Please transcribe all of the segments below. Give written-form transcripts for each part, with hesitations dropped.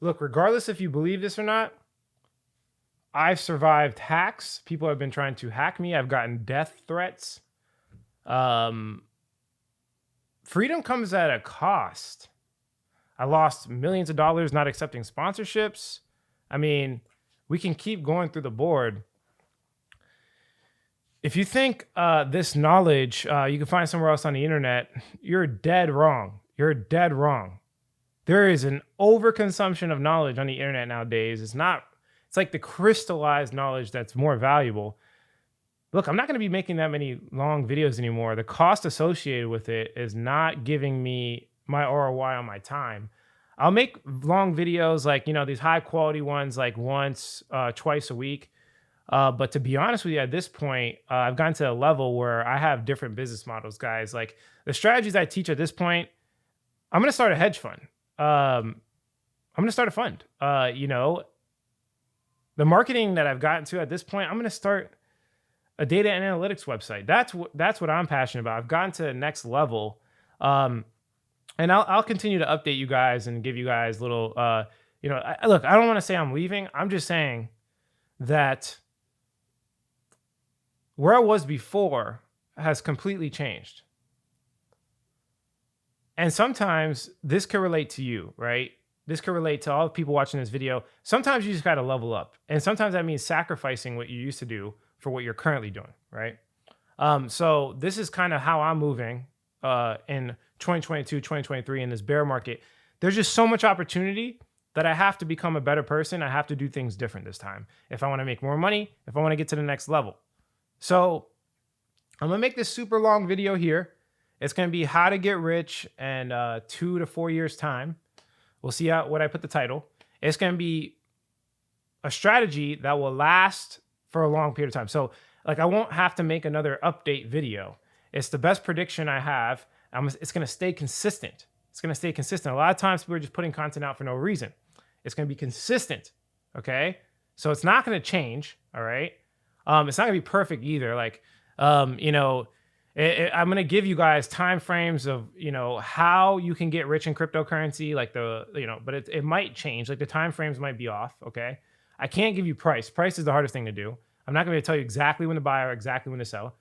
Look, regardless if you believe this or not, I've survived hacks. People have been trying to hack me. I've gotten death threats. Um, Freedom comes at a cost. I lost millions of dollars not accepting sponsorships. I mean, we can keep going through the board. If you think this knowledge you can find somewhere else on the internet, you're dead wrong. You're dead wrong. There is an overconsumption of knowledge on the internet nowadays. It's like the crystallized knowledge that's more valuable. Look, I'm not going to be making that many long videos anymore. The cost associated with it is not giving me my ROI on my time. I'll make long videos like, these high quality ones like once, twice a week. But to be honest with you, at this point, I've gotten to a level where I have different business models, guys. Like the strategies I teach at this point, I'm going to start a hedge fund. I'm going to start a fund. The marketing that I've gotten to at this point, I'm going to start a data and analytics website. That's what I'm passionate about. I've gotten to the next level. And I'll continue to update you guys and give you guys little, look, I don't want to say I'm leaving. I'm just saying that where I was before has completely changed. And sometimes this can relate to you, right? This could relate to all the people watching this video. Sometimes you just got to level up. And sometimes that means sacrificing what you used to do for what you're currently doing, right? So this is kind of how I'm moving in 2022, 2023 in this bear market. There's just so much opportunity that I have to become a better person. I have to do things different this time if I want to make more money, if I want to get to the next level. So I'm going to make this super long video here. It's going to be how to get rich in 2 to 4 years time. We'll see what I put the title. It's going to be a strategy that will last for a long period of time. So I won't have to make another update video. It's the best prediction I have. It's going to stay consistent. It's going to stay consistent. A lot of times people are just putting content out for no reason. It's going to be consistent. Okay. So it's not going to change. All right. It's not going to be perfect either. I'm going to give you guys time frames of, how you can get rich in cryptocurrency, but it might change. Like the time frames might be off. Okay. I can't give you price. Price is the hardest thing to do. I'm not going to tell you exactly when to buy or exactly when to sell.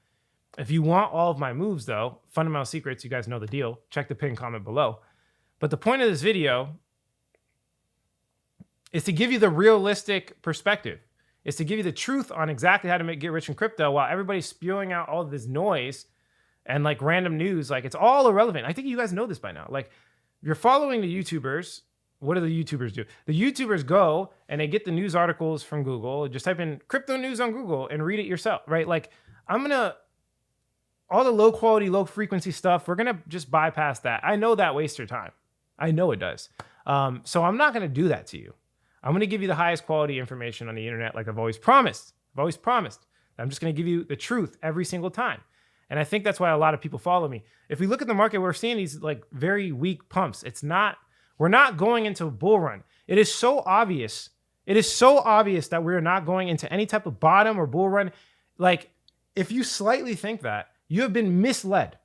If you want all of my moves though, fundamental secrets, you guys know the deal. Check the pinned comment below. But the point of this video is to give you the realistic perspective. Is to give you the truth on exactly how to get rich in crypto while everybody's spewing out all of this noise and random news. It's all irrelevant. I think you guys know this by now. You're following the YouTubers. What do the YouTubers do? The YouTubers go and they get the news articles from Google. Just type in crypto news on Google and read it yourself, right? All the low quality, low frequency stuff, we're going to just bypass that. I know that wastes your time. I know it does. So I'm not going to do that to you. I'm going to give you the highest quality information on the internet like I've always promised. I'm just going to give you the truth every single time. And I think that's why a lot of people follow me. If we look at the market, we're seeing these very weak pumps. We're not going into a bull run. It is so obvious. It is so obvious that we're not going into any type of bottom or bull run. If you slightly think that, you have been misled.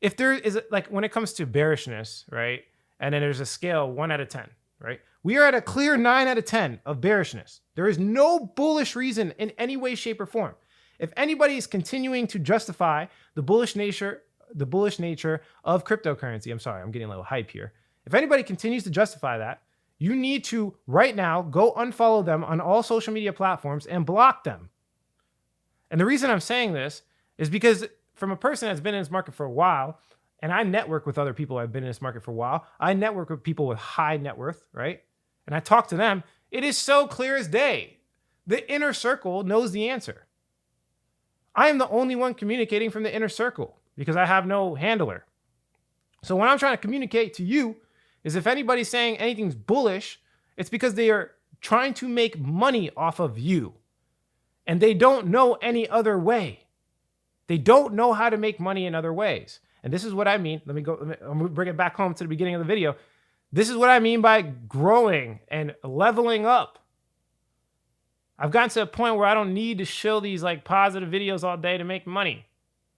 If there is when it comes to bearishness, right? And then there's a scale 1 out of 10, right? We are at a clear 9 out of 10 of bearishness. There is no bullish reason in any way, shape, or form. If anybody is continuing to justify the bullish nature of cryptocurrency, I'm sorry, I'm getting a little hype here. If anybody continues to justify that, you need to right now go unfollow them on all social media platforms and block them. And the reason I'm saying this is because from a person that's been in this market for a while, and I network with other people who have been in this market for a while, I network with people with high net worth, right? And I talk to them. It is so clear as day. The inner circle knows the answer. I am the only one communicating from the inner circle because I have no handler. So when I'm trying to communicate to you is if anybody's saying anything's bullish, it's because they are trying to make money off of you. And they don't know any other way. They don't know how to make money in other ways. And this is what I mean. I'm going to bring it back home to the beginning of the video. This is what I mean by growing and leveling up. I've gotten to a point where I don't need to show these positive videos all day to make money.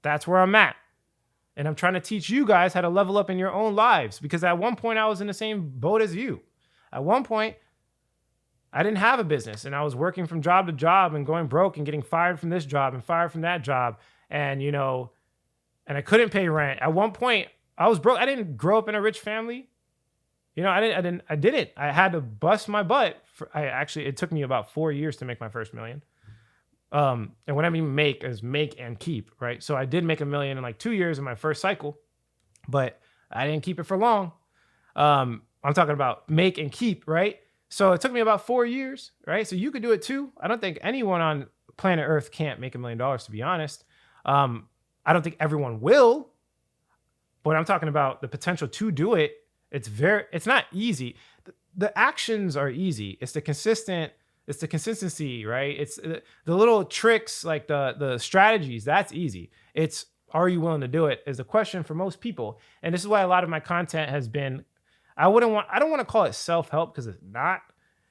That's where I'm at. And I'm trying to teach you guys how to level up in your own lives because at one point I was in the same boat as you. At one point, I didn't have a business and I was working from job to job and going broke and getting fired from this job and fired from that job. And, and I couldn't pay rent. At one point, I was broke. I didn't grow up in a rich family. I didn't. I had to bust my butt. It took me about 4 years to make my first million. And what I mean make is make and keep, right? So I did make $1 million in like 2 years in my first cycle, but I didn't keep it for long. I'm talking about make and keep, right? So it took me about 4 years, right? So you could do it too. I don't think anyone on planet Earth can't make $1 million, to be honest. I don't think everyone will, but I'm talking about the potential to do it. It's not easy. The actions are easy. It's the consistency, right? It's the little tricks, like the strategies. That's easy. It's, are you willing to do it, is the question for most people. And this is why a lot of my content has been, I don't want to call it self-help, because it's not.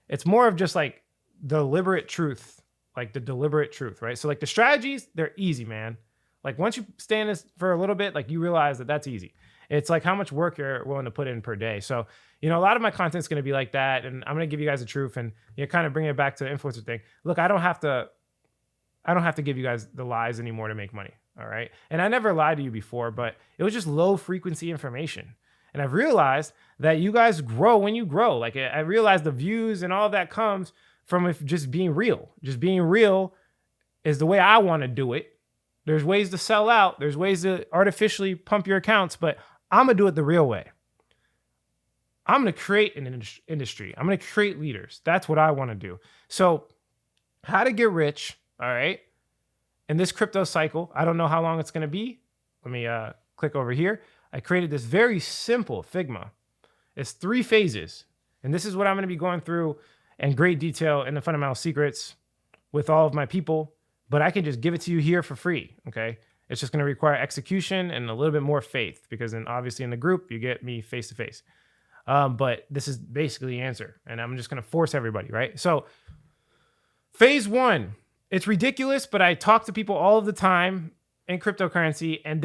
It's more of just like deliberate truth, like the deliberate truth, right? So like the strategies, they're easy, man. Like once you stay in this for a little bit, like you realize that that's easy. It's like how much work you're willing to put in per day. So, a lot of my content is going to be like that. And I'm going to give you guys the truth and kind of bring it back to the influencer thing. Look, I don't have to give you guys the lies anymore to make money. All right. And I never lied to you before, but it was just low frequency information. And I've realized that you guys grow when you grow. Like I realized the views and all of that comes from just being real. Just being real is the way I want to do it. There's ways to sell out. There's ways to artificially pump your accounts, but I'm going to do it the real way. I'm going to create an industry. I'm going to create leaders. That's what I want to do. So how to get rich, all right, in this crypto cycle, I don't know how long it's going to be. Let me click over here. I created this very simple Figma. It's 3 phases. And this is what I'm going to be going through in great detail in the Fundamental Secrets with all of my people. But I can just give it to you here for free, okay? It's just going to require execution and a little bit more faith, because then obviously in the group, you get me face to face. But this is basically the answer. And I'm just going to force everybody, right? So phase 1, it's ridiculous, but I talk to people all of the time in cryptocurrency, and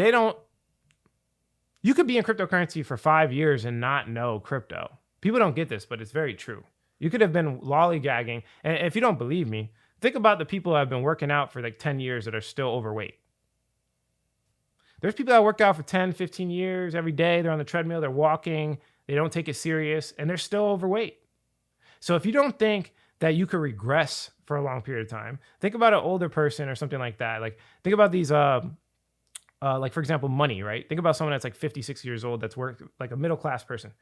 you could be in cryptocurrency for 5 years and not know crypto. People don't get this, but it's very true. You could have been lollygagging. And if you don't believe me, think about the people that have been working out for like 10 years that are still overweight. There's people that work out for 10, 15 years every day. They're on the treadmill, they're walking, they don't take it serious, and they're still overweight. So if you don't think that you could regress for a long period of time, think about an older person or something like that. Like think about these, like for example, money, right? Think about someone that's like 50, 60 years old that's worked, like a middle-class person.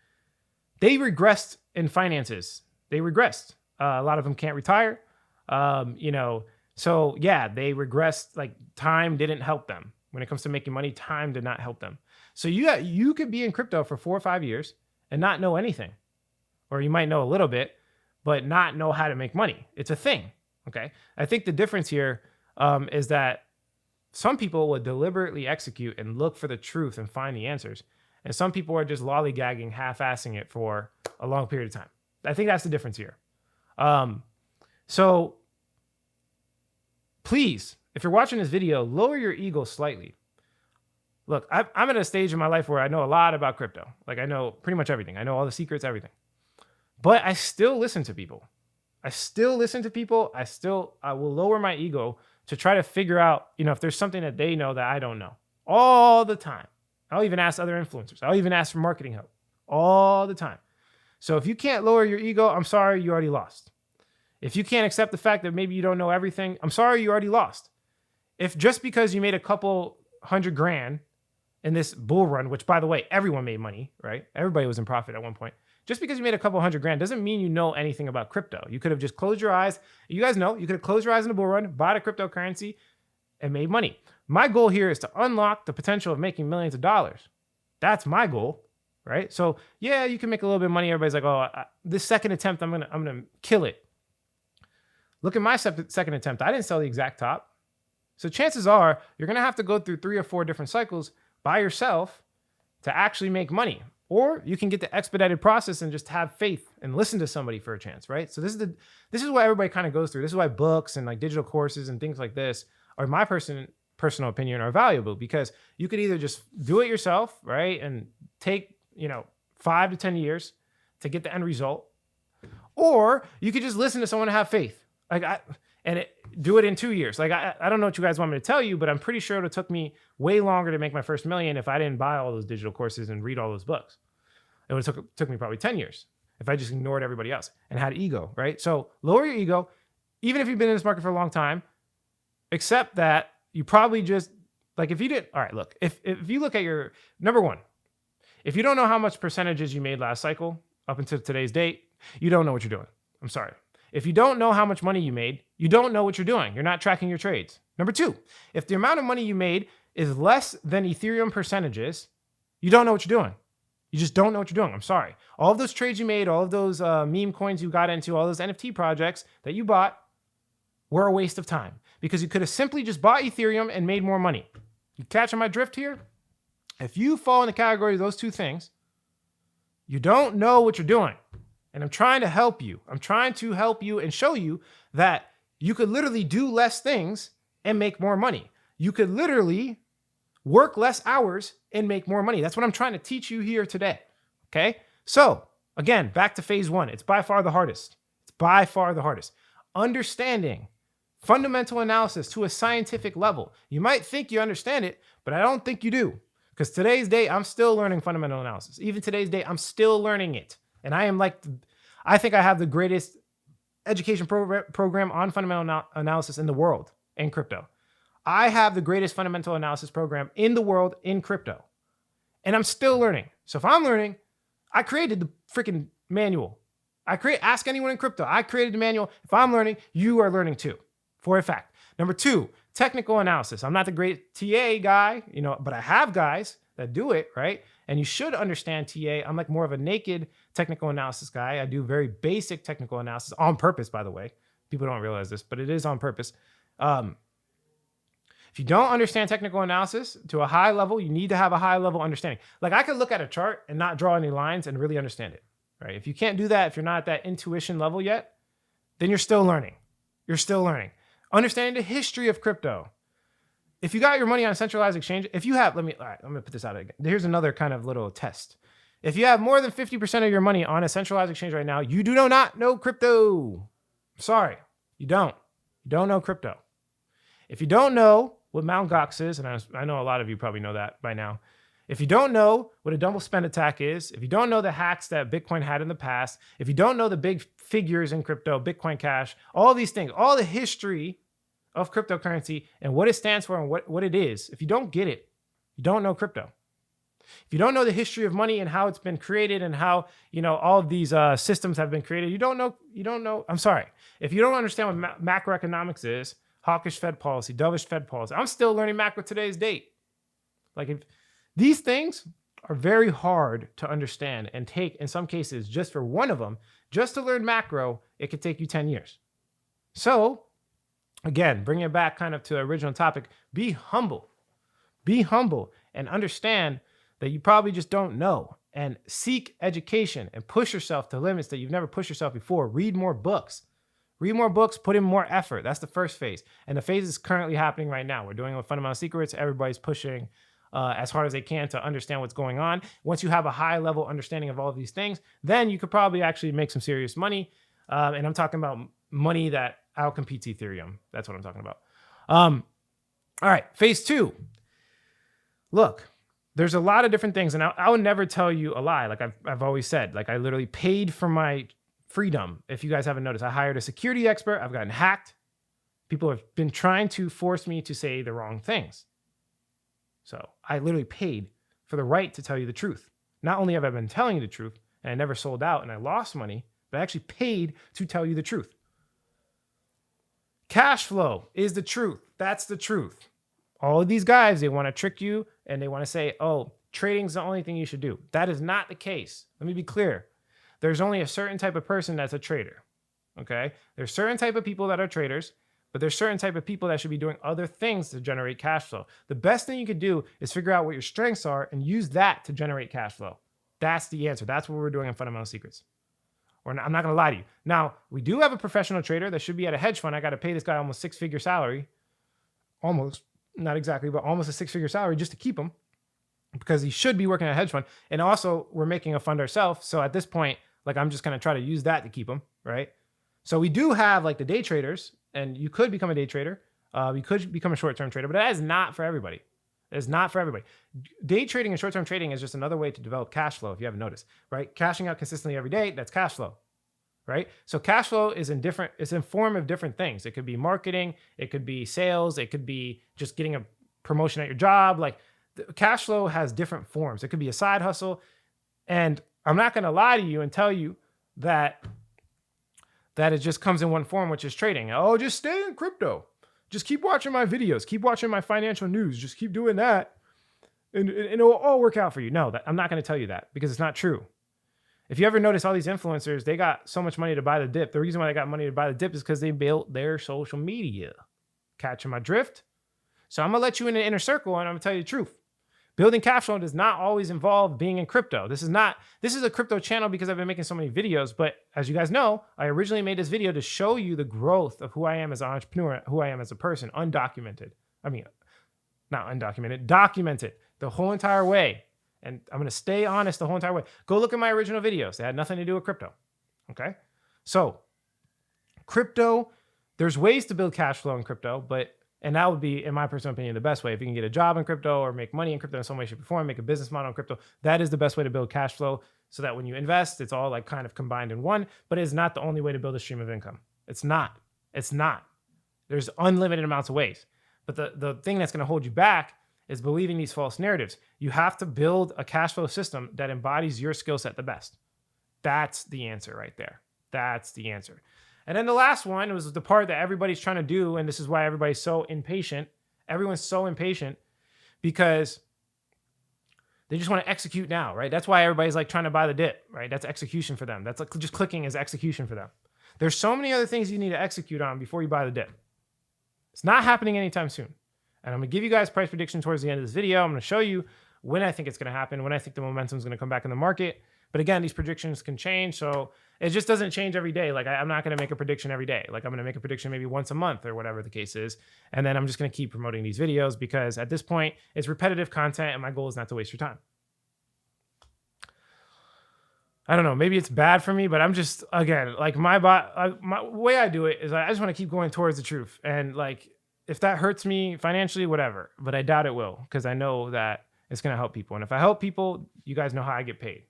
They regressed in finances. They regressed. A lot of them can't retire. So yeah, they regressed. Like time didn't help them. When it comes to making money, time did not help them. So you could be in crypto for 4 or 5 years and not know anything. Or you might know a little bit, but not know how to make money. It's a thing, okay? I think the difference here is that some people will deliberately execute and look for the truth and find the answers. And some people are just lollygagging, half-assing it for a long period of time. I think that's the difference here. So please, if you're watching this video, lower your ego slightly. Look, I'm at a stage in my life where I know a lot about crypto. Like I know pretty much everything. I know all the secrets, everything. But I still listen to people. I will lower my ego to try to figure out, if there's something that they know that I don't know. All the time. I'll even ask other influencers. I'll even ask for marketing help. All the time. So if you can't lower your ego, I'm sorry, you already lost. If you can't accept the fact that maybe you don't know everything, I'm sorry, you already lost. If just because you made a couple $100,000 in this bull run, which by the way, everyone made money, right? Everybody was in profit at one point. Just because you made a couple $100,000 doesn't mean you know anything about crypto. You could have just closed your eyes. You guys know, you could have closed your eyes in the bull run, bought a cryptocurrency, and made money. My goal here is to unlock the potential of making millions of dollars. That's my goal, right? So yeah, you can make a little bit of money. Everybody's like, oh, this second attempt, I'm gonna kill it. Look at my second attempt. I didn't sell the exact top. So chances are you're going to have to go through 3 or 4 different cycles by yourself to actually make money. Or you can get the expedited process and just have faith and listen to somebody for a chance, right? So this is what everybody kind of goes through. This is why books and like digital courses and things like this are, my personal opinion, are valuable, because you could either just do it yourself, right? And take, 5 to 10 years to get the end result. Or you could just listen to someone and have faith. Do it in 2 years. I don't know what you guys want me to tell you, but I'm pretty sure it would have took me way longer to make my first million if I didn't buy all those digital courses and read all those books. It would have took me probably 10 years if I just ignored everybody else and had ego, right? So lower your ego, even if you've been in this market for a long time, accept that you probably just, like if you did, all right, look, if you look at your, number one, if you don't know how much percentages you made last cycle up until today's date, you don't know what you're doing. I'm sorry. If you don't know how much money you made, you don't know what you're doing. You're not tracking your trades. Number two, if the amount of money you made is less than Ethereum percentages, you don't know what you're doing. You just don't know what you're doing. I'm sorry. All of those trades you made, all of those meme coins you got into, all those NFT projects that you bought were a waste of time because you could have simply just bought Ethereum and made more money. You catching my drift here? If you fall in the category of those two things, you don't know what you're doing. And I'm trying to help you. I'm trying to help you and show you that you could literally do less things and make more money. You could literally work less hours and make more money. That's what I'm trying to teach you here today. Okay? So, again, back to phase one. It's by far the hardest. It's by far the hardest. Understanding fundamental analysis to a scientific level. You might think you understand it, but I don't think you do. Because today's day, I'm still learning fundamental analysis. Even today's day, I'm still learning it. And I think I have the greatest education program on fundamental analysis in the world in crypto. I have the greatest fundamental analysis program in the world in crypto. And I'm still learning. So if I'm learning, I created the freaking manual. Ask anyone in crypto. I created the manual. If I'm learning, you are learning too, for a fact. Number two, technical analysis. I'm not the great TA guy, but I have guys that do it, right? And you should understand TA. I'm like more of a naked technical analysis guy. I do very basic technical analysis on purpose, by the way. People don't realize this, but it is on purpose. If you don't understand technical analysis to a high level, you need to have a high level understanding. Like I could look at a chart and not draw any lines and really understand it, right? If you can't do that, if you're not at that intuition level yet, then you're still learning. You're still learning. Understanding the history of crypto. If you got your money on a centralized exchange, if you have, I'm going to put this out again. Here's another kind of little test. If you have more than 50% of your money on a centralized exchange right now, you do not know crypto. Sorry, you don't. You don't know crypto. If you don't know what Mt. Gox is, and I know a lot of you probably know that by now. If you don't know what a double spend attack is, if you don't know the hacks that Bitcoin had in the past, if you don't know the big figures in crypto, Bitcoin Cash, all these things, all the history of cryptocurrency and what it stands for and what it is, if you don't get it, you don't know crypto. If you don't know the history of money and how it's been created and how, all of these systems have been created, you don't know. I'm sorry. If you don't understand what macroeconomics is, hawkish Fed policy, dovish Fed policy, I'm still learning macro today's date. Like if these things are very hard to understand and take, in some cases, just for one of them, just to learn macro, it could take you 10 years. So again, bringing it back kind of to the original topic, be humble. Be humble and understand that you probably just don't know, and seek education and push yourself to limits that you've never pushed yourself before. Read more books. Read more books, put in more effort. That's the first phase. And the phase is currently happening right now. We're doing it with Fundamental Secrets. Everybody's pushing as hard as they can to understand what's going on. Once you have a high level understanding of all of these things, then you could probably actually make some serious money. And I'm talking about money that outcompetes Ethereum. That's what I'm talking about. All right, phase two. Look, there's a lot of different things, and I would never tell you a lie. Like I've always said, like I literally paid for my freedom. If you guys haven't noticed, I hired a security expert. I've gotten hacked. People have been trying to force me to say the wrong things. So I literally paid for the right to tell you the truth. Not only have I been telling you the truth, and I never sold out and I lost money, but I actually paid to tell you the truth. Cash flow is the truth. That's the truth. All of these guys, they want to trick you and they want to say, oh, trading's the only thing you should do. That is not the case. Let me be clear. There's only a certain type of person that's a trader, okay? There's certain type of people that are traders, but there's certain type of people that should be doing other things to generate cash flow. The best thing you could do is figure out what your strengths are and use that to generate cash flow. That's the answer. That's what we're doing in Fundamental Secrets. I'm not going to lie to you. Now, we do have a professional trader that should be at a hedge fund. I got to pay this guy almost six-figure salary. Almost. Not exactly, but almost a six-figure salary just to keep him, because he should be working at a hedge fund. And also, we're making a fund ourselves. So at this point, like I'm just going to try to use that to keep him, right? So we do have like the day traders, and you could become a day trader. You could become a short-term trader, but that is not for everybody. It's not for everybody. Day trading and short-term trading is just another way to develop cash flow, if you haven't noticed, right? Cashing out consistently every day, that's cash flow, right? So cash flow is it's in form of different things. It could be marketing, it could be sales, it could be just getting a promotion at your job. Like cash flow has different forms. It could be a side hustle. And I'm not going to lie to you and tell you that it just comes in one form, which is trading. Oh, just stay in crypto. Just keep watching my videos. Keep watching my financial news. Just keep doing that. And it'll all work out for you. No, I'm not going to tell you that because it's not true. If you ever notice all these influencers, they got so much money to buy the dip. The reason why they got money to buy the dip is because they built their social media. Catching my drift? So I'm going to let you in the inner circle and I'm going to tell you the truth. Building cash flow does not always involve being in crypto. This is a crypto channel because I've been making so many videos, but as you guys know, I originally made this video to show you the growth of who I am as an entrepreneur, who I am as a person, undocumented. I mean, not undocumented, documented the whole entire way. And I'm going to stay honest the whole entire way. Go look at my original videos. They had nothing to do with crypto. Okay. So crypto, there's ways to build cash flow in crypto, and that would be, in my personal opinion, the best way. If you can get a job in crypto or make money in crypto in some way, shape, or form, make a business model in crypto, that is the best way to build cash flow so that when you invest, it's all like kind of combined in one, but it's not the only way to build a stream of income. It's not. There's unlimited amounts of ways. But the thing that's going to hold you back is believing these false narratives. You have to build a cash flow system that embodies your skill set the best. That's the answer right there. That's the answer. And then the last one was the part that everybody's trying to do, and this is why everybody's so impatient. Everyone's so impatient because they just want to execute now, right? That's why everybody's like trying to buy the dip, right? That's execution for them. That's like just clicking is execution for them. There's so many other things you need to execute on before you buy the dip. It's not happening anytime soon. And I'm going to give you guys price prediction towards the end of this video. I'm going to show you when I think it's going to happen, when I think the momentum is going to come back in the market. But again, these predictions can change. So it just doesn't change every day. Like I'm not going to make a prediction every day. Like I'm going to make a prediction maybe once a month or whatever the case is. And then I'm just going to keep promoting these videos because at this point it's repetitive content and my goal is not to waste your time. I don't know. Maybe it's bad for me, but I'm just, again, like my way I do it is I just want to keep going towards the truth. And like, if that hurts me financially, whatever, but I doubt it will because I know that it's going to help people. And if I help people, you guys know how I get paid.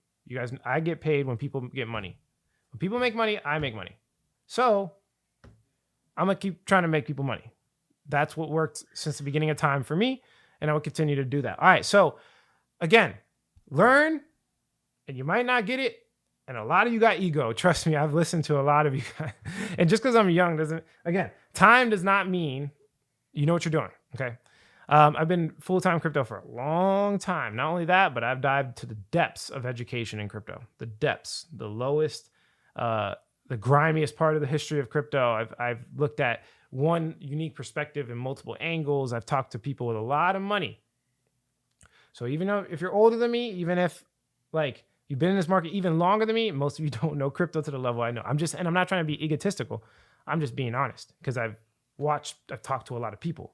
I get paid when people get money. When people make money, I make money. So I'm going to keep trying to make people money. That's what worked since the beginning of time for me. And I will continue to do that. All right. So again, learn and you might not get it. And a lot of you got ego. Trust me, I've listened to a lot of you guys. And just because I'm young time does not mean you know what you're doing. Okay. I've been full-time crypto for a long time. Not only that, but I've dived to the depths of education in crypto. The depths, the lowest, the grimiest part of the history of crypto. I've looked at one unique perspective in multiple angles. I've talked to people with a lot of money. So even though if you're older than me, even if like you've been in this market even longer than me, most of you don't know crypto to the level I know. And I'm not trying to be egotistical. I'm just being honest because I've talked to a lot of people.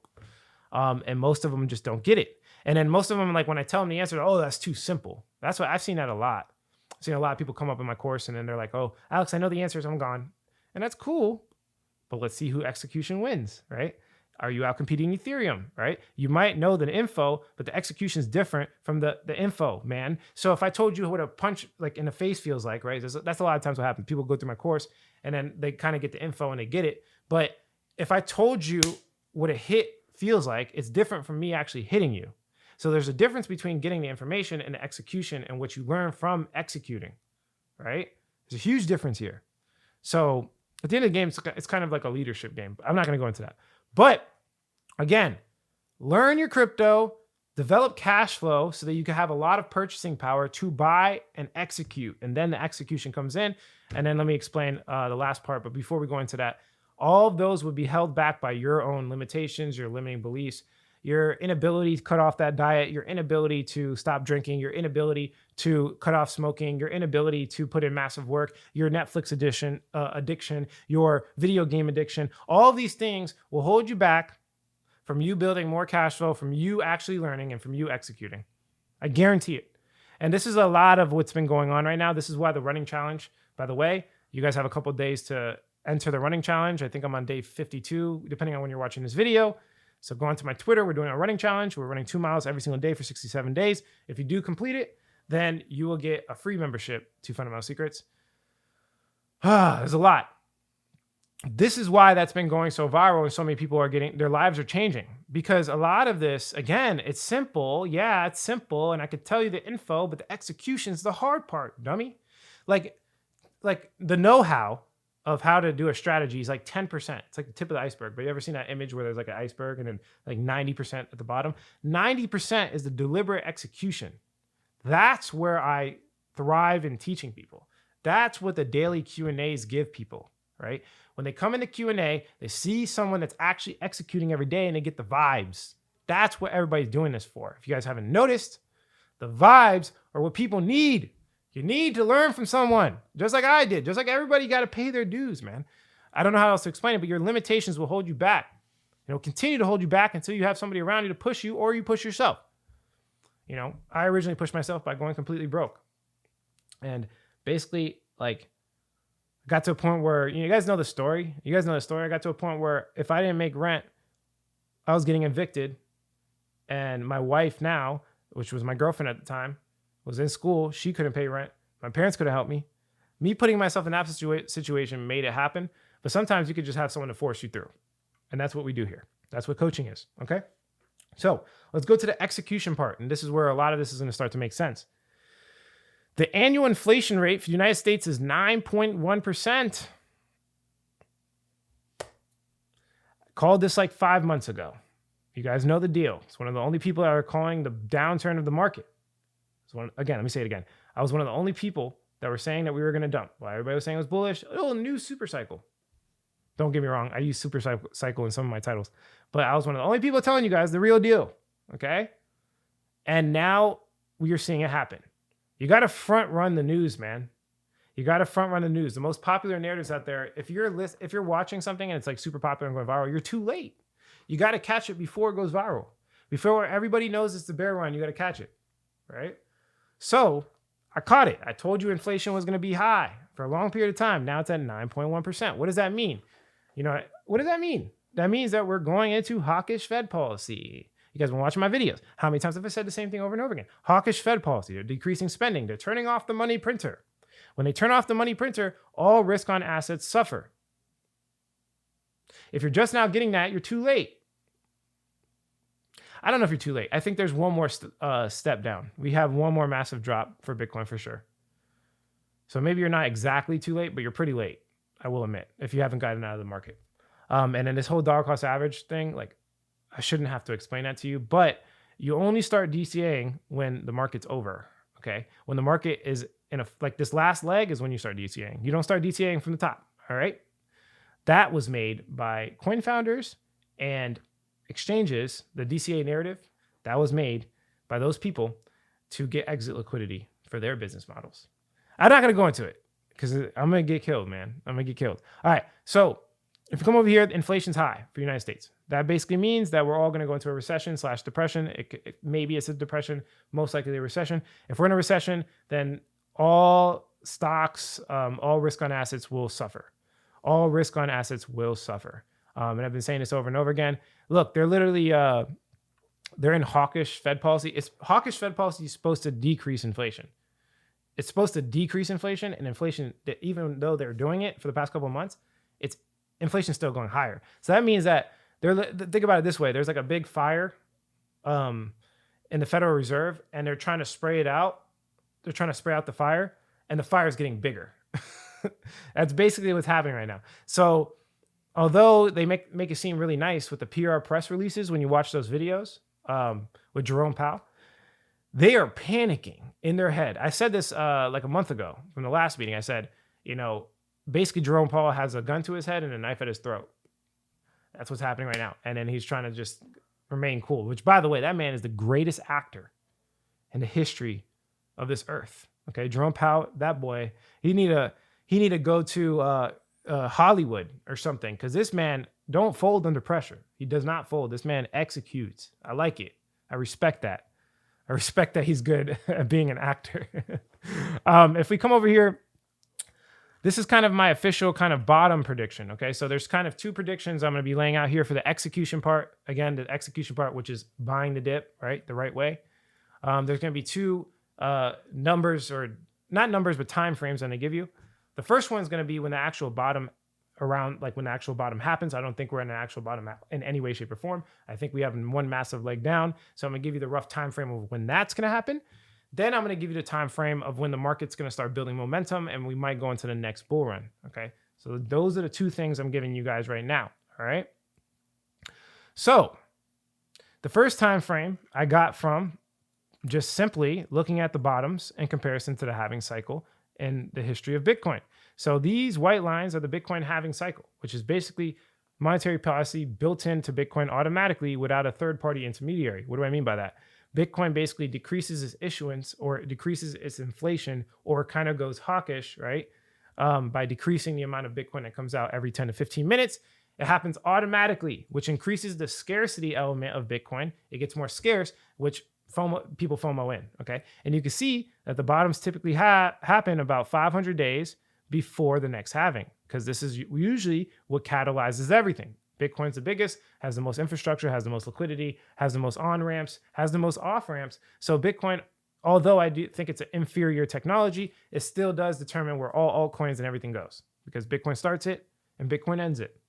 And most of them just don't get it. And then most of them, like when I tell them the answer, oh, that's too simple. That's what I've seen that a lot. I've seen a lot of people come up in my course and then they're like, oh, Alex, I know the answers. I'm gone. And that's cool. But let's see who execution wins, right? Are you out competing Ethereum, right? You might know the info, but the execution is different from the info, man. So if I told you what a punch like in the face feels like, right? That's a lot of times what happens. People go through my course and then they kind of get the info and they get it. But if I told you what a hit feels like, it's different from me actually hitting you. So there's a difference between getting the information and the execution and what you learn from executing, right? There's a huge difference here. So at the end of the game, it's kind of like a leadership game. I'm not going to go into that. But again, learn your crypto, develop cash flow so that you can have a lot of purchasing power to buy and execute. And then the execution comes in. And then let me explain the last part. But before we go into that, all of those would be held back by your own limitations, your limiting beliefs, your inability to cut off that diet, your inability to stop drinking, your inability to cut off smoking, your inability to put in massive work, your Netflix addiction, your video game addiction. All of these things will hold you back from you building more cash flow, from you actually learning, and from you executing. I guarantee it. And this is a lot of what's been going on right now. This is why the running challenge, by the way, You guys have a couple of days to enter the running challenge. I think I'm on day 52, depending on when you're watching this video. So go onto my Twitter. We're doing a running challenge. We're running 2 miles every single day for 67 days. If you do complete it, then you will get a free membership to Fundamental Secrets. There's a lot. This is why that's been going so viral and so many people are getting, their lives are changing, because a lot of this, again, it's simple. Yeah, it's simple. And I could tell you the info, but the execution is the hard part, dummy. Like the know-how of how to do a strategy is like 10%. It's like the tip of the iceberg. But you ever seen that image where there's like an iceberg and then like 90% at the bottom? 90% is the deliberate execution. That's where I thrive in teaching people. That's what the daily Q&As give people, right? When they come into Q&A, they see someone that's actually executing every day and they get the vibes. That's what everybody's doing this for. If you guys haven't noticed, the vibes are what people need. You need to learn from someone, just like I did, just like everybody got to pay their dues, man. I don't know how else to explain it, but your limitations will hold you back. Continue to hold you back until you have somebody around you to push you, or you push yourself. I originally pushed myself by going completely broke. And basically, like, got to a point where, you guys know the story. I got to a point where if I didn't make rent, I was getting evicted. And my wife now, which was my girlfriend at the time, was in school. She couldn't pay rent. My parents couldn't help me. Me putting myself in that situation made it happen. But sometimes you could just have someone to force you through. And that's what we do here. That's what coaching is. Okay. So let's go to the execution part. And this is where a lot of this is going to start to make sense. The annual inflation rate for the United States is 9.1%. I called this like 5 months ago. You guys know the deal. It's one of the only people that are calling the downturn of the market. Let me say it again. I was one of the only people that were saying that we were going to dump. While everybody was saying it was bullish. Oh, new super cycle. Don't get me wrong. I use super cycle in some of my titles. But I was one of the only people telling you guys the real deal. Okay? And now we are seeing it happen. You got to front run the news, man. You got to front run the news. The most popular narratives out there, if you're watching something and it's like super popular and going viral, you're too late. You got to catch it before it goes viral. Before everybody knows it's the bear run, you got to catch it, right? So I caught it. I told you inflation was going to be high for a long period of time. Now it's at 9.1%. What does that mean? What does that mean? That means that we're going into hawkish Fed policy. You guys been watching my videos. How many times have I said the same thing over and over again? Hawkish Fed policy. They're decreasing spending. They're turning off the money printer. When they turn off the money printer, all risk on assets suffer. If you're just now getting that, you're too late. I don't know if you're too late. I think there's one more step down. We have one more massive drop for Bitcoin for sure. So maybe you're not exactly too late, but you're pretty late, I will admit, if you haven't gotten out of the market. And then this whole dollar cost average thing, like, I shouldn't have to explain that to you, but you only start DCAing when the market's over, okay? When the market is like this last leg is when you start DCAing. You don't start DCAing from the top, all right? That was made by coin founders and exchanges. The DCA narrative, that was made by those people to get exit liquidity for their business models. I'm not going to go into it because I'm going to get killed, man. I'm going to get killed. All right, so if you come over here, inflation's high for the United States. That basically means that we're all going to go into a recession/depression. Maybe it's a depression, most likely a recession. If we're in a recession, then all stocks, all risk on assets will suffer. All risk on assets will suffer. And I've been saying this over and over again. Look, they're literally, they're in hawkish Fed policy. Hawkish Fed policy is supposed to decrease inflation. It's supposed to decrease inflation, and inflation, even though they're doing it for the past couple of months, inflation's still going higher. So that means that think about it this way. There's like a big fire in the Federal Reserve, and they're trying to spray it out. They're trying to spray out the fire, and the fire is getting bigger. That's basically what's happening right now. So although they make it seem really nice with the PR press releases when you watch those videos with Jerome Powell, they are panicking in their head. I said this like a month ago from the last meeting. I said, basically Jerome Powell has a gun to his head and a knife at his throat. That's what's happening right now. And then he's trying to just remain cool, which, by the way, that man is the greatest actor in the history of this earth. Okay, Jerome Powell, that boy, he need to go to Hollywood or something, because this man don't fold under pressure. He does not fold. This man executes. I like it. I respect that. I respect that he's good at being an actor. If we come over here, this is kind of my official kind of bottom prediction. Okay, so there's kind of two predictions I'm going to be laying out here for the execution part. Again, the execution part, which is buying the dip, right, the right way. There's going to be two numbers, or not numbers, but time frames I'm going to give you. The first one is going to be when the actual bottom when the actual bottom happens. I don't think we're in an actual bottom in any way, shape, or form. I think we have one massive leg down. So I'm going to give you the rough time frame of when that's going to happen. Then I'm going to give you the time frame of when the market's going to start building momentum, and we might go into the next bull run. Okay, so those are the two things I'm giving you guys right now. All right. So the first time frame I got from just simply looking at the bottoms in comparison to the halving cycle in the history of Bitcoin. So these white lines are the Bitcoin halving cycle, which is basically monetary policy built into Bitcoin automatically without a third-party intermediary. What do I mean by that? Bitcoin basically decreases its issuance, or decreases its inflation, or kind of goes hawkish, right? By decreasing the amount of Bitcoin that comes out every 10 to 15 minutes. It happens automatically, which increases the scarcity element of Bitcoin. It gets more scarce, which people FOMO in, okay? And you can see that the bottoms typically happen about 500 days before the next halving, because this is usually what catalyzes everything. Bitcoin's the biggest, has the most infrastructure, has the most liquidity, has the most on-ramps, has the most off-ramps. So Bitcoin, although I do think it's an inferior technology, it still does determine where all altcoins and everything goes, because Bitcoin starts it and Bitcoin ends it.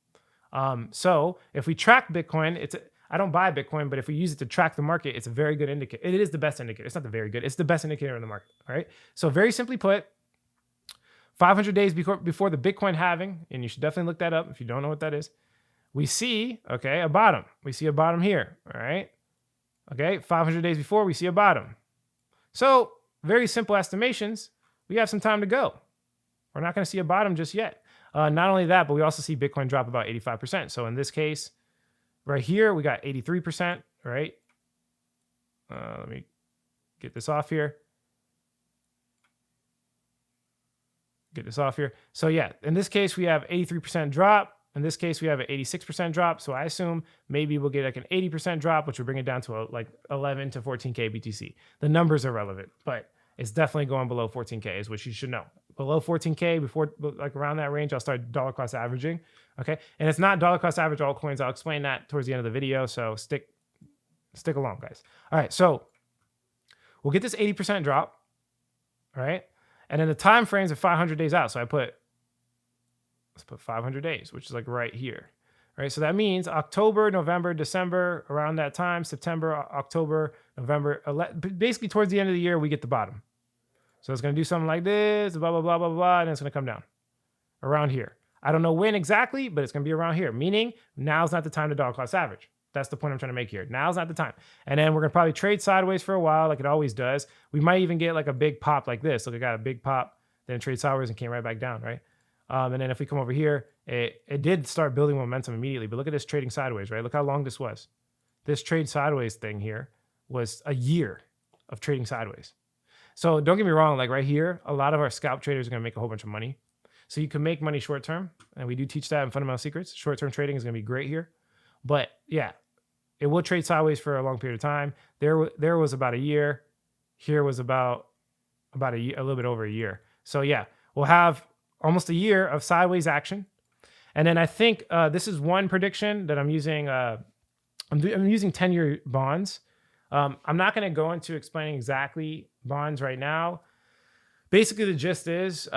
So if we track Bitcoin, I don't buy Bitcoin, but if we use it to track the market, it's a very good indicator. It is the best indicator. It's not the very good. It's the best indicator in the market, all right? So very simply put, 500 days before the Bitcoin halving, and you should definitely look that up if you don't know what that is, we see, okay, a bottom. We see a bottom here, all right? Okay, 500 days before, we see a bottom. So very simple estimations, we have some time to go. We're not going to see a bottom just yet. Not only that, but we also see Bitcoin drop about 85%. So in this case, right here, we got 83%, right? Let me get this off here. So yeah, in this case, we have 83% drop. In this case, we have an 86% drop. So I assume maybe we'll get like an 80% drop, which will bring it down to like 11 to 14K BTC. The numbers are relevant, but it's definitely going below 14K is what you should know. Below 14K, before like around that range, I'll start dollar cost averaging. Okay. And it's not dollar cost average altcoins. I'll explain that towards the end of the video. So stick along, guys. All right. So we'll get this 80% drop. All right. And then the time frames are 500 days out. So let's put 500 days, which is like right here. Right. So that means October, November, December, around that time, September, October, November, basically towards the end of the year, we get the bottom. So it's going to do something like this, blah, blah, blah, blah, blah, and it's going to come down around here. I don't know when exactly, but it's going to be around here, meaning now's not the time to dollar cost average. That's the point I'm trying to make here. Now's not the time. And then we're going to probably trade sideways for a while, like it always does. We might even get like a big pop like this. Look, I got a big pop, then trade sideways and came right back down, right? And then if we come over here, it did start building momentum immediately, but look at this trading sideways, right? Look how long this was. This trade sideways thing here was a year of trading sideways. So don't get me wrong, like right here, a lot of our scalp traders are going to make a whole bunch of money. So you can make money short term, and we do teach that in Fundamental Secrets. Short term trading is going to be great here. But yeah, it will trade sideways for a long period of time. There was about a year. Here was about a year, a little bit over a year. So yeah, we'll have almost a year of sideways action. And then I think this is one prediction that I'm using. I'm using 10-year bonds. I'm not going to go into explaining exactly bonds right now. Basically, the gist is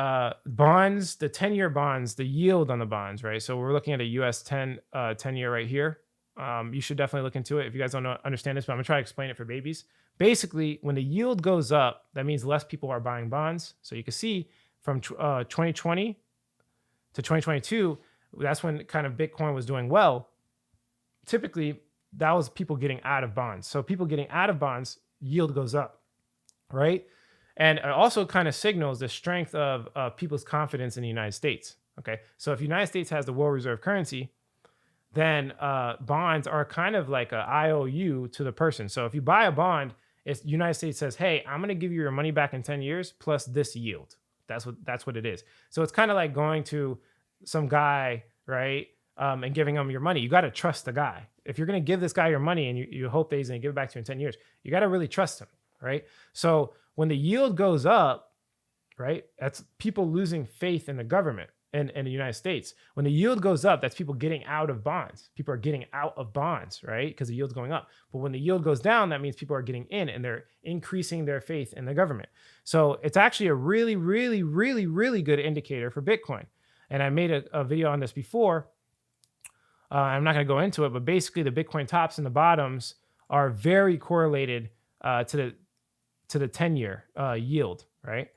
bonds, the 10-year bonds, the yield on the bonds, right? So we're looking at a US 10-year right here. You should definitely look into it if you guys don't understand this, but I'm going to try to explain it for babies. Basically, when the yield goes up, that means less people are buying bonds. So you can see from 2020 to 2022, that's when kind of Bitcoin was doing well. Typically, that was people getting out of bonds. So people getting out of bonds, yield goes up, right? And it also kind of signals the strength of people's confidence in the United States, okay? So if the United States has the world reserve currency, then bonds are kind of like an IOU to the person. So if you buy a bond, it's United States says, hey, I'm going to give you your money back in 10 years plus this yield. That's what it is. So it's kind of like going to some guy, right, and giving him your money. You got to trust the guy. If you're going to give this guy your money and you hope that he's going to give it back to you in 10 years, you got to really trust him, right? So when the yield goes up, right? That's people losing faith in the government in the United States. When the yield goes up, that's people getting out of bonds. People are getting out of bonds, right? Because the yield's going up. But when the yield goes down, that means people are getting in and they're increasing their faith in the government. So it's actually a really, really, really, really good indicator for Bitcoin. And I made a video on this before. I'm not going to go into it, but basically the Bitcoin tops and the bottoms are very correlated to the 10-year yield, right?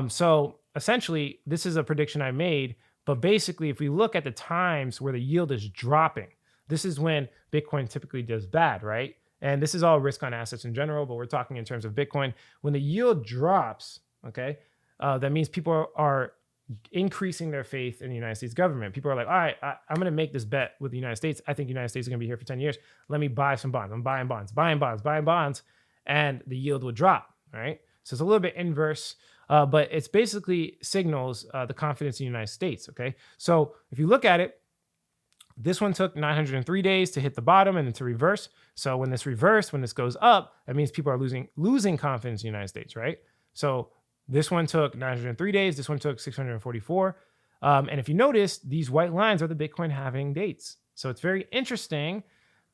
So essentially, this is a prediction I made, but basically, if we look at the times where the yield is dropping, this is when Bitcoin typically does bad, right? And this is all risk on assets in general, but we're talking in terms of Bitcoin. When the yield drops, okay, that means people are increasing their faith in the United States government. People are like, all right, I'm going to make this bet with the United States. I think the United States is going to be here for 10 years. Let me buy some bonds. I'm buying bonds, and the yield will drop, right? So it's a little bit inverse, but it's basically signals the confidence in the United States, okay? So if you look at it, this one took 903 days to hit the bottom and then to reverse. So when this goes up, that means people are losing confidence in the United States, right? So this one took 903 days. This one took 644. And if you notice, these white lines are the Bitcoin halving dates. So it's very interesting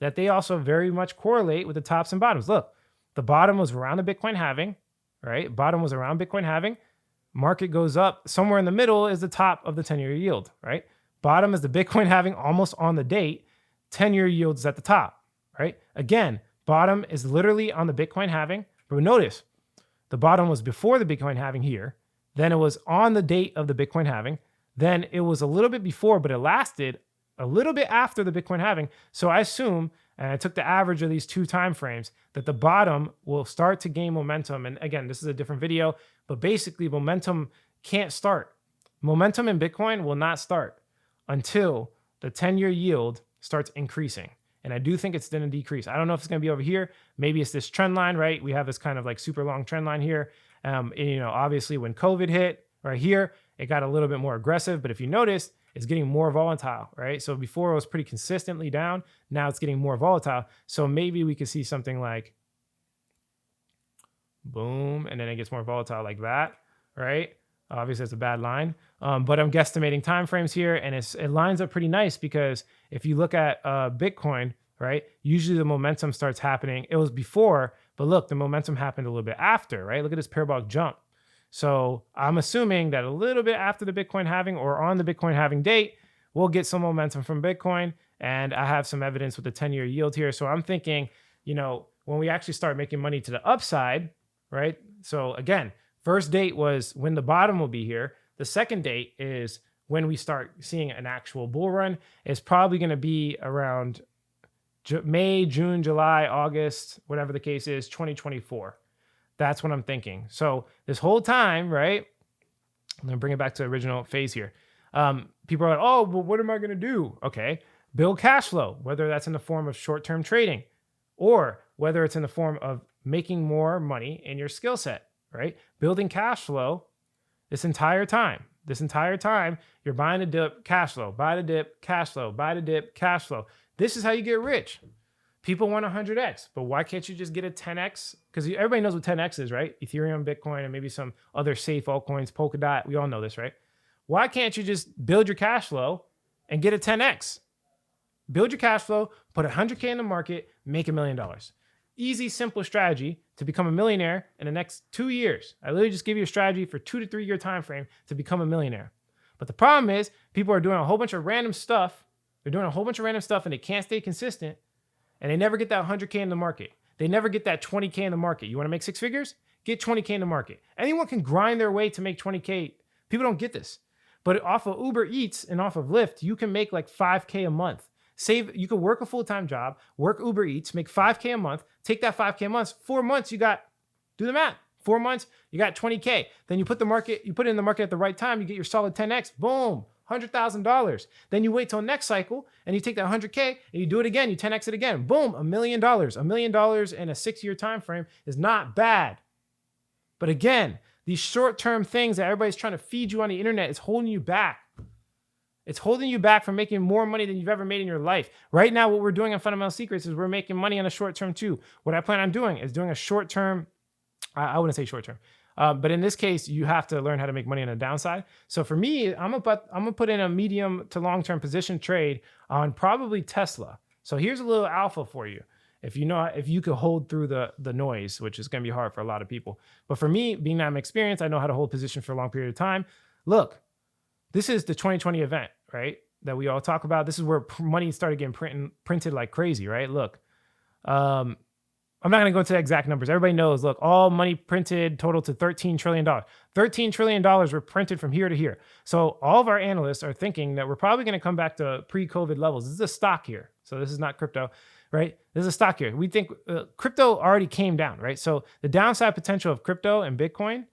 that they also very much correlate with the tops and bottoms. Look, the bottom was around the Bitcoin halving, right? Bottom was around Bitcoin halving. Market goes up. Somewhere in the middle is the top of the 10-year yield, right? Bottom is the Bitcoin halving almost on the date. 10-year yield is at the top, right? Again, bottom is literally on the Bitcoin halving. But notice, the bottom was before the Bitcoin halving here. Then it was on the date of the Bitcoin halving. Then it was a little bit before, but it lasted a little bit after the Bitcoin halving. So I assume, and I took the average of these two time frames, that the bottom will start to gain momentum. And again, this is a different video, but basically momentum can't start. Momentum in Bitcoin will not start until the 10-year yield starts increasing. And I do think it's going to decrease. I don't know if it's going to be over here. Maybe it's this trend line, right? We have this kind of like super long trend line here. And, obviously when COVID hit right here, it got a little bit more aggressive. But if you notice, it's getting more volatile, right? So before it was pretty consistently down. Now it's getting more volatile. So maybe we could see something like boom, and then it gets more volatile like that, right? Obviously, it's a bad line, but I'm guesstimating time frames here, and it lines up pretty nice because if you look at Bitcoin, right, usually the momentum starts happening. It was before, but look, the momentum happened a little bit after, right? Look at this parabolic jump. So I'm assuming that a little bit after the Bitcoin halving or on the Bitcoin halving date, we'll get some momentum from Bitcoin, and I have some evidence with the 10-year yield here. So I'm thinking, when we actually start making money to the upside, right? So again, first date was when the bottom will be here. The second date is when we start seeing an actual bull run. It's probably going to be around May, June, July, August, whatever the case is, 2024. That's what I'm thinking. So this whole time, right? I'm going to bring it back to the original phase here. People are like, oh, well, what am I going to do? Okay, build cash flow, whether that's in the form of short-term trading or whether it's in the form of making more money in your skill set. Right? Building cash flow this entire time. You're buying a dip, cash flow, buy the dip, cash flow, buy the dip, cash flow. This is how you get rich. People want 100x, but why can't you just get a 10x? Because everybody knows what 10x is, right? Ethereum, Bitcoin, and maybe some other safe altcoins, Polkadot. We all know this, right? Why can't you just build your cash flow and get a 10x? Build your cash flow, put 100K in the market, make $1 million. Easy, simple strategy to become a millionaire in the next 2 years. I literally just give you a strategy for 2 to 3 year time frame to become a millionaire. But the problem is people are doing a whole bunch of random stuff. They're doing a whole bunch of random stuff and they can't stay consistent, and they never get that 100K in the market. They never get that 20K in the market. You want to make six figures? Get 20K in the market. Anyone can grind their way to make 20K. People don't get this. But off of Uber Eats and off of Lyft, you can make like 5K a month. You could work a full-time job, work Uber Eats, make 5K a month, take that 5K a month, 4 months, do the math. 4 months, you got 20K. Then you put it in the market at the right time, you get your solid 10X, boom, $100,000. Then you wait till next cycle and you take that 100K and you do it again, you 10X it again, boom, $1 million. $1 million in a 6-year time frame is not bad. But again, these short-term things that everybody's trying to feed you on the internet is holding you back. It's holding you back from making more money than you've ever made in your life. Right now, what we're doing on Fundamental Secrets is we're making money on a short term too. What I plan on doing is doing a short term, I wouldn't say short term. But in this case, you have to learn how to make money on the downside. So for me, I'm gonna put in a medium to long-term position trade on probably Tesla. So here's a little alpha for you. If you could hold through the noise, which is gonna be hard for a lot of people. But for me, being that I'm experienced, I know how to hold position for a long period of time. Look, this is the 2020 event, right? That we all talk about. This is where money started getting printed like crazy, right? Look, I'm not going to go into the exact numbers. Everybody knows, look, all money printed total to $13 trillion. $13 trillion were printed from here to here. So all of our analysts are thinking that we're probably going to come back to pre-COVID levels. This is a stock here. So this is not crypto, right? This is a stock here. We think crypto already came down, right? So the downside potential of crypto and Bitcoin,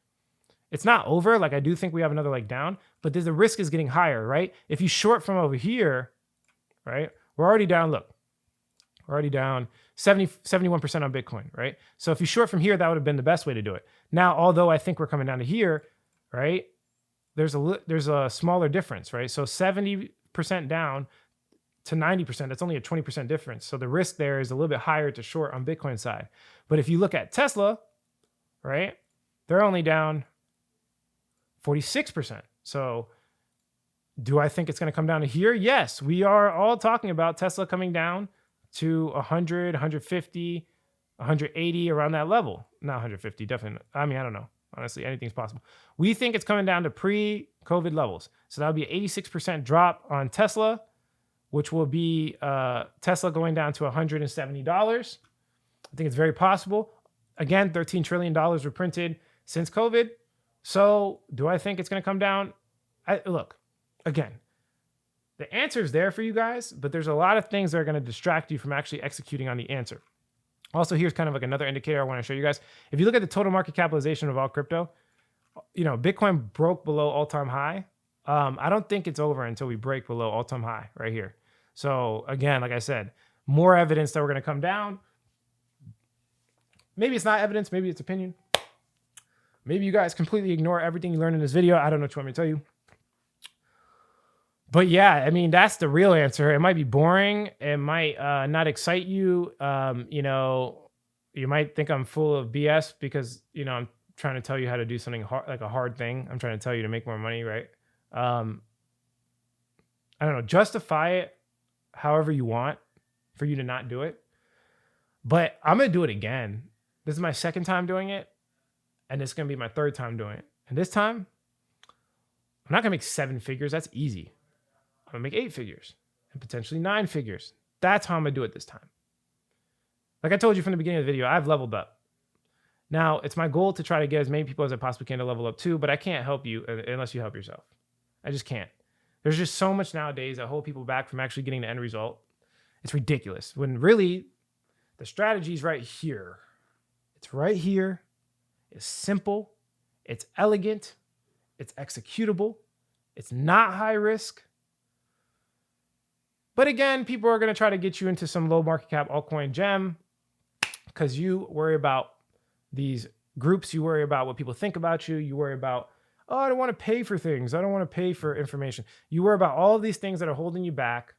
it's not over. Like I do think we have another leg down, but the risk is getting higher, right? If you short from over here, right? We're already down, look. We're already down 71% on Bitcoin, right? So if you short from here, that would have been the best way to do it. Now, although I think we're coming down to here, right? There's a smaller difference, right? So 70% down to 90%, that's only a 20% difference. So the risk there is a little bit higher to short on Bitcoin side. But if you look at Tesla, right? They're only down 46%. So do I think it's going to come down to here? Yes, we are all talking about Tesla coming down to 100, 150, 180, around that level. Not 150, definitely. I mean, I don't know. Honestly, anything's possible. We think it's coming down to pre-COVID levels. So that would be an 86% drop on Tesla, which will be Tesla going down to $170. I think it's very possible. Again, $13 trillion were printed since COVID. So do I think it's going to come down? Look, again, the answer is there for you guys, but there's a lot of things that are going to distract you from actually executing on the answer. Also, here's kind of like another indicator I want to show you guys. If you look at the total market capitalization of all crypto, Bitcoin broke below all-time high. I don't think it's over until we break below all-time high right here. So again, like I said, more evidence that we're going to come down. Maybe it's not evidence. Maybe it's opinion. Maybe you guys completely ignore everything you learned in this video. I don't know what you want me to tell you. But yeah, I mean, that's the real answer. It might be boring. It might not excite you. You might think I'm full of BS because, I'm trying to tell you how to do something hard, like a hard thing. I'm trying to tell you to make more money, right? I don't know. Justify it however you want for you to not do it. But I'm going to do it again. This is my second time doing it. And it's going to be my third time doing it. And this time, I'm not going to make 7 figures. That's easy. I'm going to make 8 figures and potentially 9 figures. That's how I'm going to do it this time. Like I told you from the beginning of the video, I've leveled up. Now, it's my goal to try to get as many people as I possibly can to level up too, but I can't help you unless you help yourself. I just can't. There's just so much nowadays that hold people back from actually getting the end result. It's ridiculous. When really, the strategy is right here. It's right here. It's simple. It's elegant. It's executable. It's not high risk. But again, people are going to try to get you into some low market cap altcoin gem because you worry about these groups. You worry about what people think about you. You worry about, oh, I don't want to pay for things. I don't want to pay for information. You worry about all of these things that are holding you back.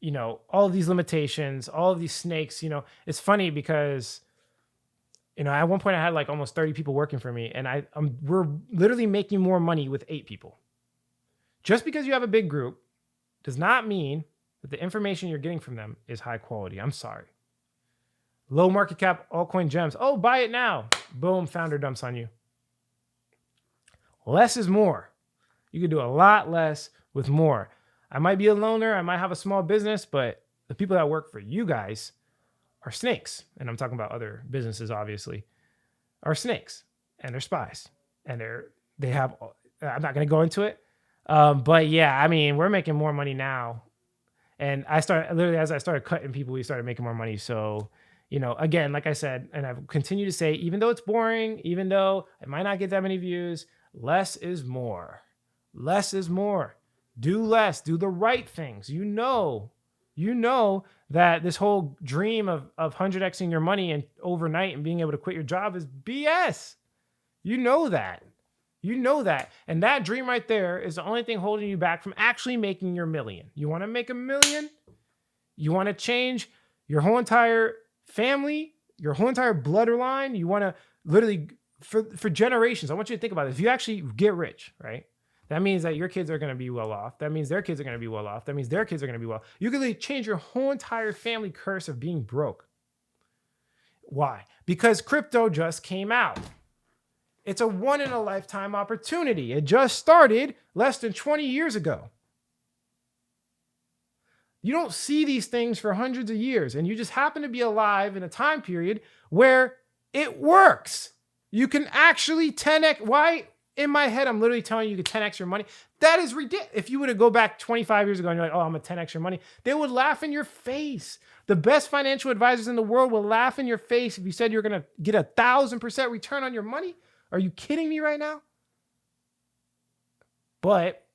All of these limitations, all of these snakes. It's funny because, at one point I had like almost 30 people working for me, and we're literally making more money with 8 people. Just because you have a big group does not mean that the information you're getting from them is high quality. I'm sorry. Low market cap altcoin gems. Oh, buy it now. Boom, founder dumps on you. Less is more. You can do a lot less with more. I might be a loner. I might have a small business, but the people that work for you guys are snakes. And I'm talking about other businesses, obviously, are snakes, and they're spies, and they have, I'm not going to go into it. But yeah, I mean, we're making more money now. And as I started cutting people, we started making more money. So, again, like I said, and I've continued to say, even though it's boring, even though it might not get that many views, less is more. Less is more. Do less, do the right things. You know that this whole dream of 100xing your money and overnight and being able to quit your job is BS. You know that. And that dream right there is the only thing holding you back from actually making your million. You want to make $1 million? You want to change your whole entire family, your whole entire bloodline? You want to literally for generations. I want you to think about this. If you actually get rich, right? That means that your kids are going to be well off. That means their kids are going to be well off. That means their kids are going to be well. You could change your whole entire family curse of being broke. Why? Because crypto just came out. It's a one in a lifetime opportunity. It just started less than 20 years ago. You don't see these things for hundreds of years, and you just happen to be alive in a time period where it works. You can actually 10x. Why? In my head, I'm literally telling you, you can 10x your money. That is ridiculous. If you were to go back 25 years ago and you're like, oh, I'm going to 10x your money, they would laugh in your face. The best financial advisors in the world will laugh in your face if you said you're going to get 1,000% return on your money. Are you kidding me right now? But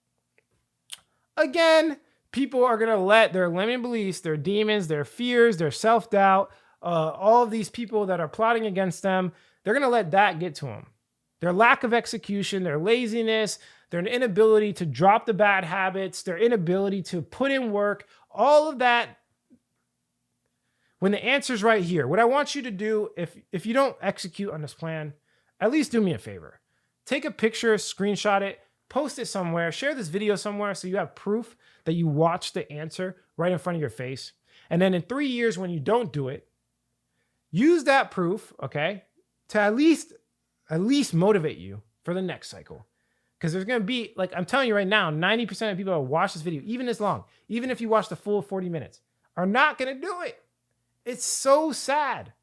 again, people are going to let their limiting beliefs, their demons, their fears, their self-doubt, all of these people that are plotting against them, they're going to let that get to them. Their lack of execution, their laziness, their inability to drop the bad habits, their inability to put in work, all of that. When the answer's right here, what I want you to do, if you don't execute on this plan, at least do me a favor. Take a picture, screenshot it, post it somewhere, share this video somewhere so you have proof that you watched the answer right in front of your face. And then in 3 years, when you don't do it, use that proof, okay, to at least motivate you for the next cycle. Because there's going to be, like I'm telling you right now, 90% of people that watch this video, even this long, even if you watch the full 40 minutes, are not going to do it. It's so sad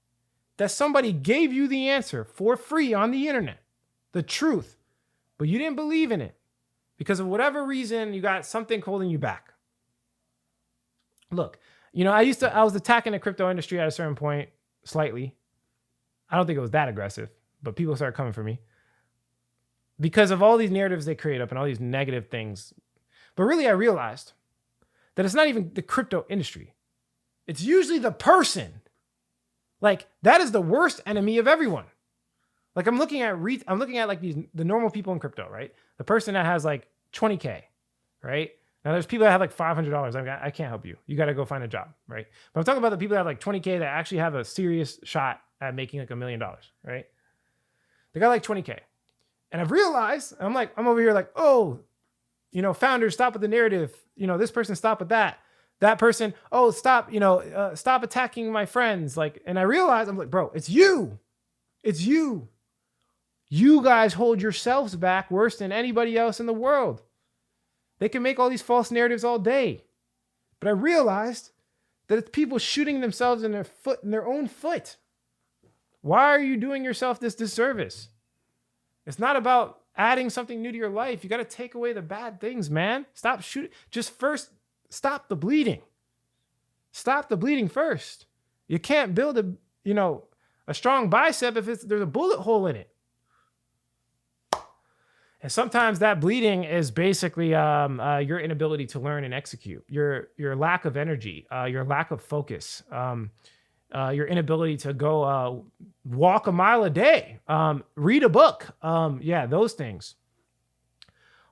that somebody gave you the answer for free on the internet, the truth, but you didn't believe in it because of whatever reason. You got something holding you back. Look, I was attacking the crypto industry at a certain point slightly. I don't think it was that aggressive, but people started coming for me because of all these narratives they create up and all these negative things. But really, I realized that it's not even the crypto industry. It's usually the person. Like, that is the worst enemy of everyone. Like, I'm looking at like the normal people in crypto, right? The person that has like 20K, right? Now there's people that have like $500. I can't help you. You got to go find a job, right? But I'm talking about the people that have like 20K that actually have a serious shot at making like $1 million, right? They got like 20K. And I've realized, I'm over here like, oh, founders, stop with the narrative. This person, stop with that. That person, oh, stop, stop attacking my friends. And I realized, I'm like, bro, it's you. It's you. You guys hold yourselves back worse than anybody else in the world. They can make all these false narratives all day. But I realized that it's people shooting themselves in their own foot. Why are you doing yourself this disservice? It's not about adding something new to your life. You got to take away the bad things, man. Stop shooting. Just first, stop the bleeding. Stop the bleeding first. You can't build a strong bicep if there's a bullet hole in it. And sometimes that bleeding is basically your inability to learn and execute, your lack of energy, your lack of focus, your inability to go walk a mile a day, read a book. Those things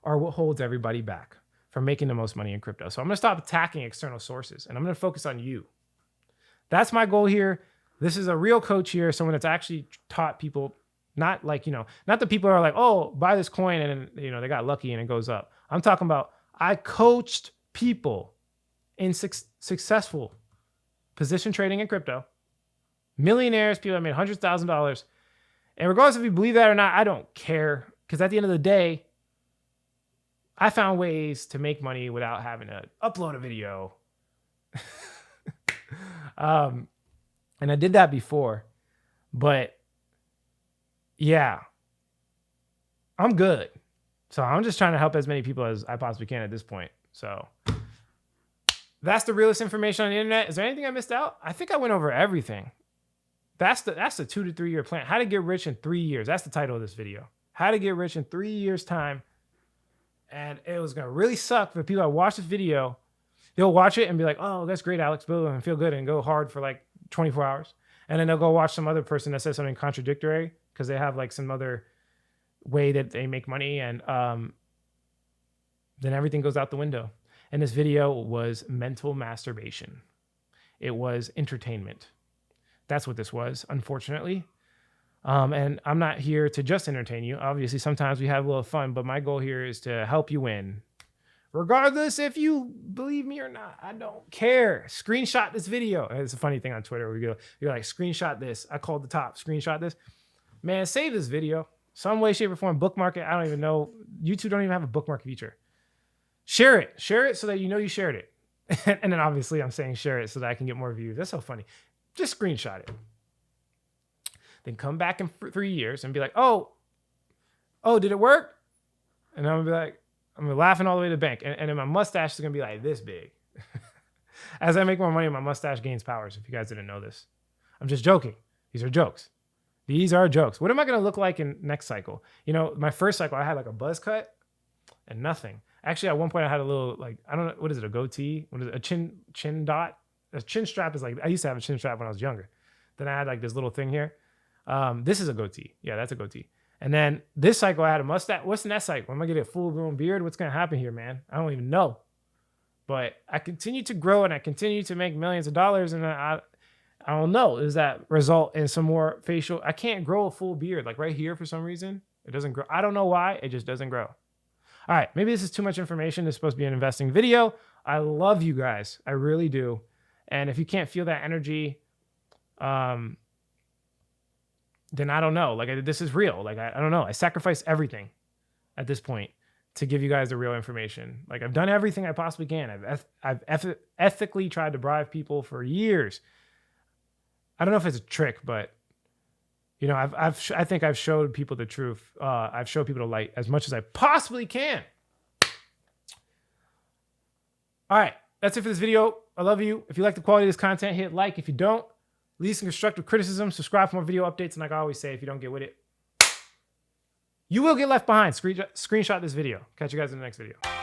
are what holds everybody back from making the most money in crypto. So I'm going to stop attacking external sources and I'm going to focus on you. That's my goal here. This is a real coach here, someone that's actually taught people, not the people who are like, oh, buy this coin and they got lucky and it goes up. I'm talking about I coached people in successful position trading in crypto, millionaires, people that made $100,000. And regardless if you believe that or not, I don't care. Because at the end of the day, I found ways to make money without having to upload a video. And I did that before. But yeah, I'm good. So I'm just trying to help as many people as I possibly can at this point. So that's the realest information on the internet. Is there anything I missed out? I think I went over everything. That's the 2 to 3 year plan. How to get rich in 3 years. That's the title of this video. How to get rich in 3 years time. And it was going to really suck for people that watch this video. They'll watch it and be like, oh, that's great, Alex. Boom, and feel good and go hard for like 24 hours. And then they'll go watch some other person that says something contradictory because they have like some other way that they make money. And then everything goes out the window. And this video was mental masturbation. It was entertainment. That's what this was, unfortunately. And I'm not here to just entertain you. Obviously, sometimes we have a little fun, but my goal here is to help you win. Regardless if you believe me or not, I don't care. Screenshot this video. It's a funny thing on Twitter where you're like, screenshot this. I called the top, screenshot this. Man, save this video. Some way, shape, or form, bookmark it. I don't even know. YouTube don't even have a bookmark feature. Share it. Share it so that you know you shared it. And then obviously I'm saying share it so that I can get more views. That's so funny. Just screenshot it. Then come back in 3 years and be like, oh, did it work? And I'm gonna be like, I'm gonna be laughing all the way to the bank. And then my mustache is gonna be like this big. As I make more money, my mustache gains powers. If you guys didn't know this, I'm just joking. These are jokes. These are jokes. What am I gonna look like in next cycle? You know, my first cycle, I had like a buzz cut and nothing. Actually, at one point I had a little, like, I don't know, what is it, a goatee? What is it, a chin dot? A chin strap is like, I used to have a chin strap when I was younger. Then I had like this little thing here. This is a goatee. Yeah, that's a goatee. And then this cycle, I had a mustache. What's the next cycle? Am I gonna get a full-blown beard? What's gonna happen here, man? I don't even know. But I continue to grow and I continue to make millions of dollars. And I don't know. Does that result in some more facial? I can't grow a full beard. Like right here, for some reason, it doesn't grow. I don't know why. It just doesn't grow. All right, maybe this is too much information. This is supposed to be an investing video. I love you guys. I really do. And if you can't feel that energy, then I don't know. Like, this is real. Like, I don't know. I sacrifice everything at this point to give you guys the real information. Like, I've done everything I possibly can. I've ethically tried to bribe people for years. I don't know if it's a trick, but you know, I think I've showed people the truth. I've showed people the light as much as I possibly can. All right, that's it for this video. I love you. If you like the quality of this content, hit like. If you don't, leave some constructive criticism. Subscribe for more video updates. And like I always say, if you don't get with it, you will get left behind. Screenshot this video. Catch you guys in the next video.